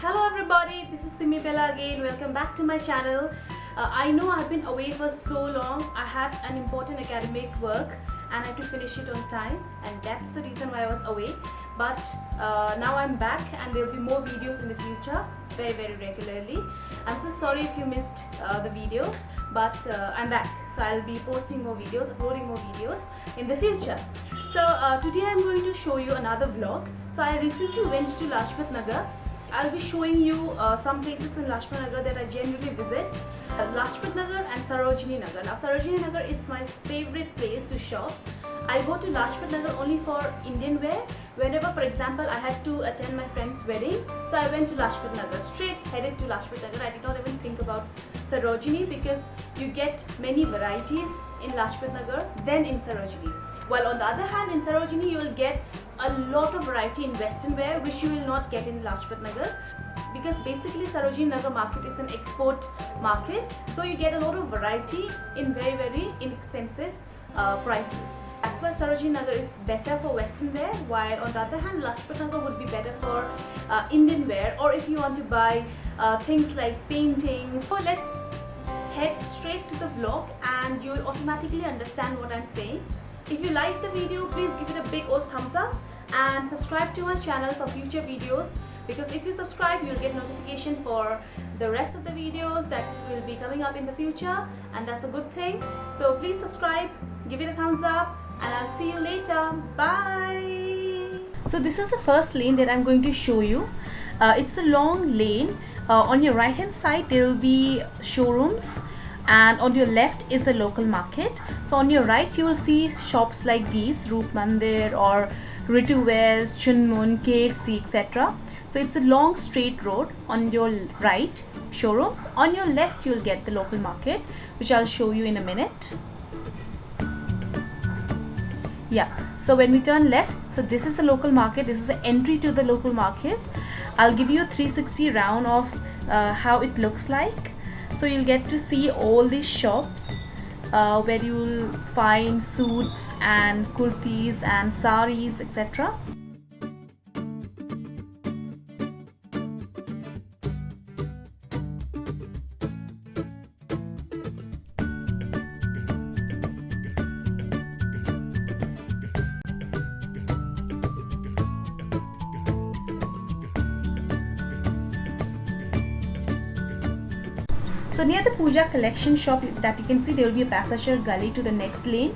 Hello everybody, this is Simi Bella again. Welcome back to my channel. I know I've been away for so long. I had an important academic work and I had to finish it on time, and that's the reason why I was away. But now I'm back and there will be more videos in the future, very regularly. I'm so sorry if you missed the videos, but I'm back. So I'll be posting more videos, uploading more videos in the future. So today I'm going to show you another vlog. So I recently went to Lajpat Nagar. I'll be showing you some places in Lajpat Nagar that I generally visit. Lajpat Nagar and Sarojini Nagar. Now Sarojini Nagar is my favorite place to shop. I go to Lajpat Nagar only for Indian wear. Whenever, for example, I had to attend my friend's wedding, so I went to Lajpat Nagar, straight headed to Lajpat Nagar. I did not even think about Sarojini because you get many varieties in Lajpat Nagar than in Sarojini. While on the other hand, in Sarojini you will get a lot of variety in western wear which you will not get in Lajpat Nagar, because basically Sarojini Nagar market is an export market, so you get a lot of variety in very inexpensive prices. That's why Sarojini Nagar is better for western wear, while on the other hand Lajpat Nagar would be better for Indian wear, or if you want to buy things like paintings. So let's head straight to the vlog and you will automatically understand what I'm saying. If you like the video, please give it a big old thumbs up and subscribe to my channel for future videos, because if you subscribe you'll get notification for the rest of the videos that will be coming up in the future, and that's a good thing. So please subscribe, give it a thumbs up, and I'll see you later. Bye. So this is the first lane that I'm going to show you. It's a long lane. On your right hand side there will be showrooms, and on your left is the local market. So on your right you will see shops like these, Roop Mandir or Ritu Wears, Chunmun, KFC, etc. So it's a long straight road. On your right, showrooms. On your left you will get the local market, which I'll show you in a minute. Yeah, so when we turn left, so this is the local market. This is the entry to the local market. I'll give you a 360 round of how it looks like. So you'll get to see all these shops where you'll find suits and kurtis and saris, etc. So near the Puja collection shop that you can see, there will be a passage gully to the next lane.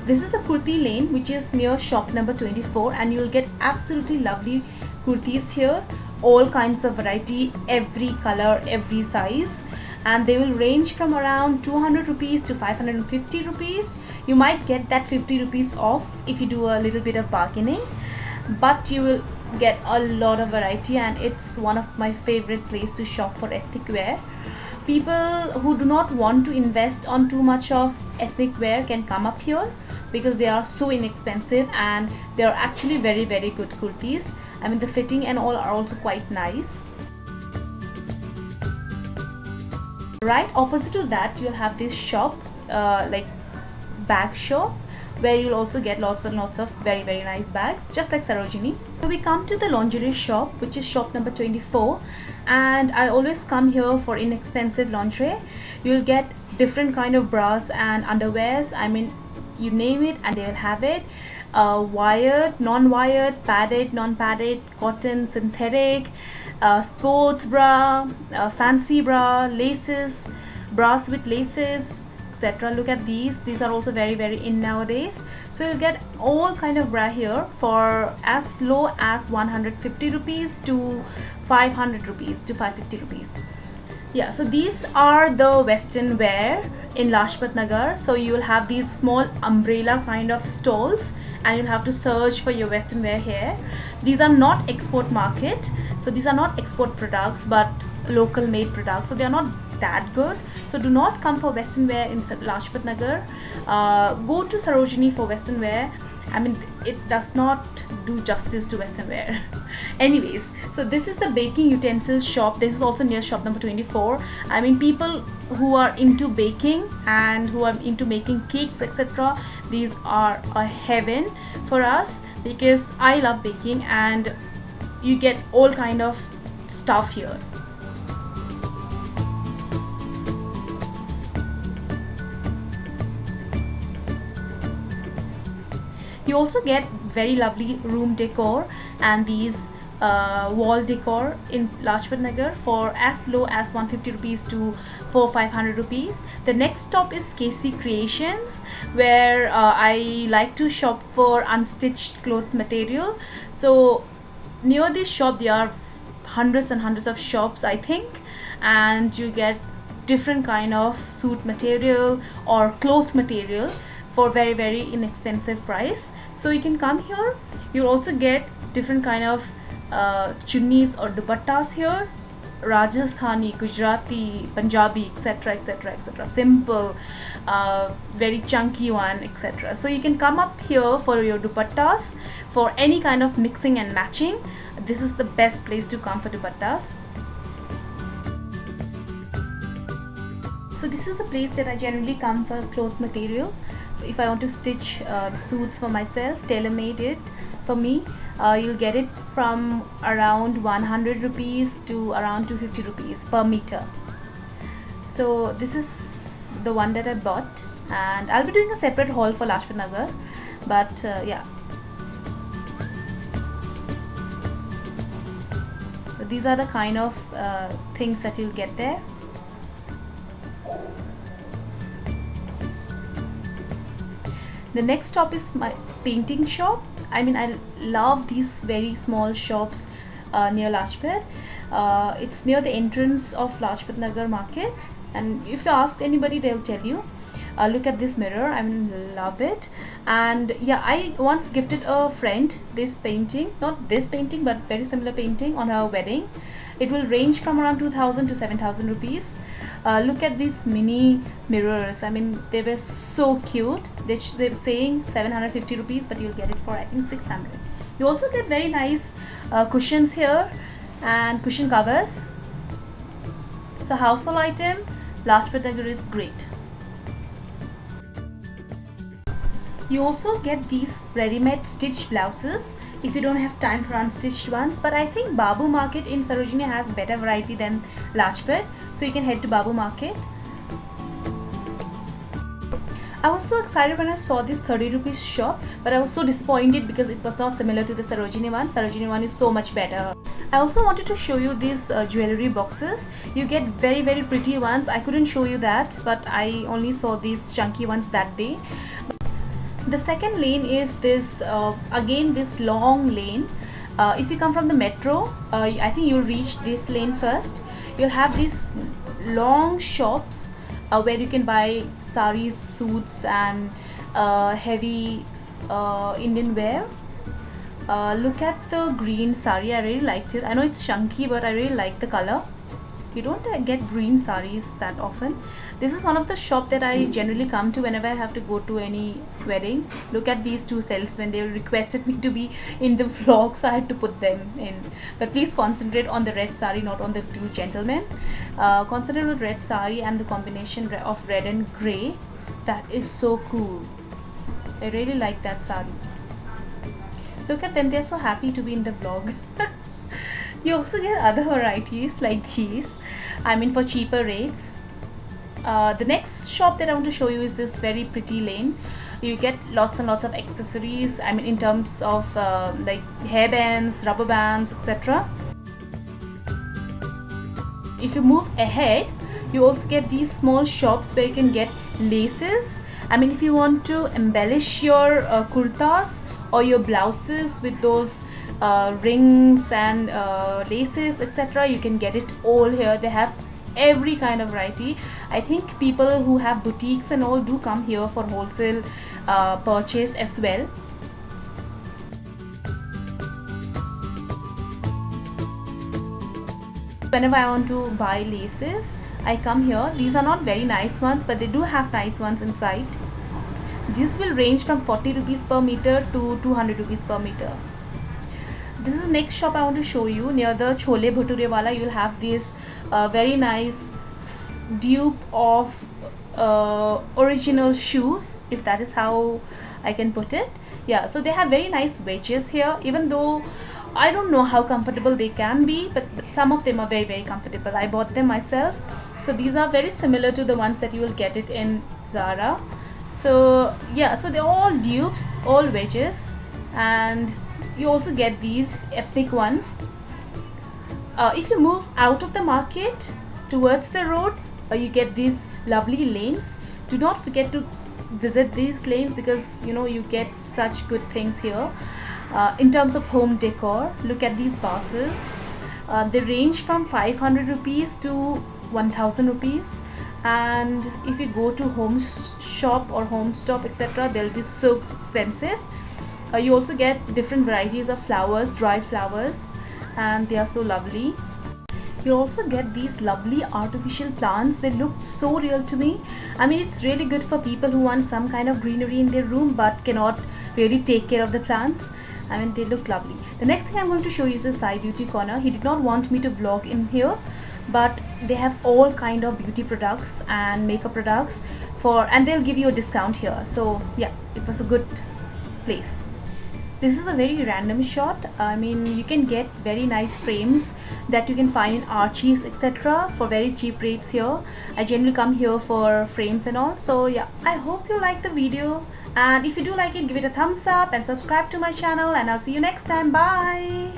This is the kurti lane, which is near shop number 24, and you'll get absolutely lovely kurtis here. All kinds of variety, every color, every size, and they will range from around 200 rupees to 550 rupees. You might get that 50 rupees off if you do a little bit of bargaining, but you will get a lot of variety, and it's one of my favorite place to shop for ethnic wear. People who do not want to invest on too much of ethnic wear can come up here because they are so inexpensive, and they are actually very good kurtis. I mean, the fitting and all are also quite nice. Right opposite to that you'll have this shop, like bag shop, where you'll also get lots and lots of very nice bags, just like Sarojini. So we come to the lingerie shop, which is shop number 24, and I always come here for inexpensive lingerie. You'll get different kind of bras and underwears. I mean, you name it and they'll have it. Wired, non-wired, padded, non-padded, cotton, synthetic, sports bra, fancy bra, laces, bras with laces, etc. Look at these are also very in nowadays. So you'll get all kind of bra here for as low as 150 rupees to 500 rupees to 550 rupees. Yeah, so these are the western wear in Lajpat Nagar. So you will have these small umbrella kind of stalls, and you'll have to search for your western wear here. These are not export market, so these are not export products but local made products, so they are not that good. So do not come for western wear in Lajpat Nagar. Go to Sarojini for western wear. I mean, it does not do justice to western wear. Anyways, so this is the baking utensils shop. This is also near shop number 24. I mean, people who are into baking and who are into making cakes, etc., these are a heaven for us, because I love baking, and you get all kind of stuff here. You also get very lovely room decor and these wall decor in Lajpat Nagar for as low as 150 rupees to 400-500 rupees. The next stop is KC Creations, where I like to shop for unstitched cloth material. So near this shop there are hundreds and hundreds of shops, I think, and you get different kind of suit material or cloth material for very inexpensive price. So you can come here. You'll also get different kind of chunnis or dupattas here, Rajasthani, Gujarati, Punjabi, etc, etc, etc, simple, very chunky one, etc. So you can come up here for your dupattas for any kind of mixing and matching. This is the best place to come for dupattas. So this is the place that I generally come for cloth material. If I want to stitch suits for myself, tailor-made it for me, you'll get it from around 100 rupees to around 250 rupees per meter. So this is the one that I bought, and I'll be doing a separate haul for Lajpat Nagar, but yeah. So these are the kind of things that you'll get there. The next stop is my painting shop. I mean, I love these very small shops near Lajpat. It's near the entrance of Lajpat Nagar market, and if you ask anybody, they'll tell you. Look at this mirror, I mean, love it. And yeah, I once gifted a friend this painting, not this painting but very similar painting, on her wedding. It will range from around 2000 to 7000 rupees. Look at these mini mirrors. I mean, they were so cute. They're saying 750 rupees, but you'll get it for I think 600. You also get very nice cushions here and cushion covers. So household item, Lajpat Nagar is great. You also get these ready-made stitched blouses if you don't have time for unstitched ones, but I think Babu Market in Sarojini has better variety than Lajpat, so you can head to Babu Market. I was so excited when I saw this 30 rupees shop, but I was so disappointed because it was not similar to the Sarojini one. Sarojini one is so much better. I also wanted to show you these jewelry boxes. You get very pretty ones. I couldn't show you that, but I only saw these chunky ones that day. The second lane is this, again this long lane. If you come from the metro, I think you'll reach this lane first. You'll have these long shops where you can buy saris, suits and heavy Indian wear. Look at the green sari, I really liked it. I know it's chunky, but I really like the color. You don't get green saris that often. This is one of the shop that I generally come to whenever I have to go to any wedding. Look at these two salesmen. They requested me to be in the vlog, so I had to put them in. But please concentrate on the red sari, not on the two gentlemen. Concentrate on red sari and the combination of red and grey. That is so cool. I really like that sari. Look at them, they're so happy to be in the vlog. You also get other varieties like these, I mean, for cheaper rates. The next shop that I want to show you is this very pretty lane. You get lots and lots of accessories, I mean in terms of like hairbands, rubber bands, etc. If you move ahead, you also get these small shops where you can get laces. I mean, if you want to embellish your kurtas or your blouses with those rings and laces, etc., you can get it all here. They have every kind of variety. I think people who have boutiques and all do come here for wholesale purchase as well. Whenever I want to buy laces, I come here. These are not very nice ones, but they do have nice ones inside. This will range from 40 rupees per meter to 200 rupees per meter. This is the next shop I want to show you. Near the Chole Bhature wala, you will have this very nice dupe of original shoes, if that is how I can put it. Yeah, so they have very nice wedges here. Even though I don't know how comfortable they can be, but some of them are very, very comfortable. I bought them myself. So these are very similar to the ones that you will get it in Zara. So yeah, so they're all dupes, all wedges, and you also get these ethnic ones. If you move out of the market towards the road, you get these lovely lanes. Do not forget to visit these lanes, because you know you get such good things here. In terms of home decor, look at these vases. They range from 500 rupees to 1000 rupees, and if you go to home shop or home stop etc., they'll be so expensive. You also get different varieties of flowers, dry flowers, and they are so lovely. You also get these lovely artificial plants. They look so real to me. I mean, it's really good for people who want some kind of greenery in their room but cannot really take care of the plants. I mean, they look lovely. The next thing I'm going to show you is a Sai Beauty corner. He did not want me to vlog in here, but they have all kind of beauty products and makeup products and they'll give you a discount here. So yeah, it was a good place. This is a very random shot. I mean, you can get very nice frames that you can find in Archie's etc. for very cheap rates here. I generally come here for frames and all. So yeah, I hope you like the video, and if you do like it, give it a thumbs up and subscribe to my channel, and I'll see you next time. Bye.